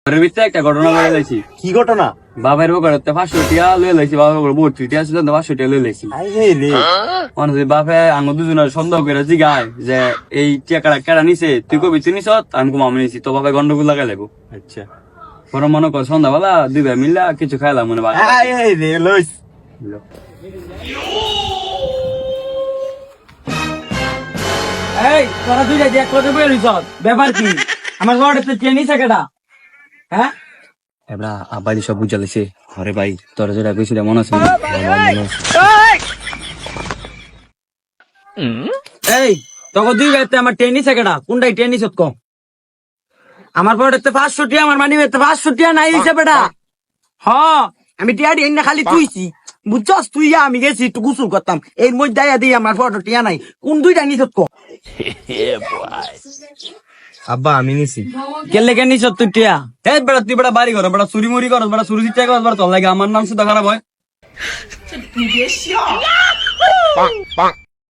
ঘরের ভিতরে একটা ঘটনা বলে লাইছি। কি ঘটনা? বাবার ঘরে 500 টিয়া লয়ে লাইছি, বাবার ঘরে 32 টিয়া ছিল, 500 টিয়া লয়ে লাইছি। মানে বাপে আঙ্গ দুজনের সন্দেহ করে জিগায় যে এই টিয়া কেডা নিছে, তুই কবি তুই নিছ, আমি কম আমি নিছি, তো বাবা গন্ডগোল লাগাই লাগবো। আচ্ছা পরে মনে কর সন্ধ্যাবেলা দুই ভাই মিললা কিছু খাইলাম মনে বাবা। এই তোরা দুই যাই এক কথা বলিস ব্যাপার কি? আমার ঘরে তো চেনি কেডা? হ্যাঁ এবড়া আব্বাই সব বুঝা লাইছে। আরে ভাই তোর যেটা কইছিস মনে আছে? এই তোকে দুই ভাইতে আমার টেনিস কেডা? কোনটাই টেনিস কম? আমার পরে 500 টিয়া, আমার মানি 500 টিয়া নাই হইছে বেটা। হ আমি টিয়া দিই না, খালি তুইছি বুঝছস? তুই আমি গেছি একটু গোসল করতাম, এর মধ্যে দাইয়া দিই আমার ফটো টিয়া নাই। কোন দুইটা নিছত কম? আব্বা আমি নিছি। কেলে কে নিছত তুই টিয়া? এই বেড়া তুই বেড়া বাড়ি ঘর বেড়া চুরি মুড়ি করস, বেড়া চুরি চিন্তা করস, বেড়া তোর লাগে আমার নাম শুধু খারাপ হয়।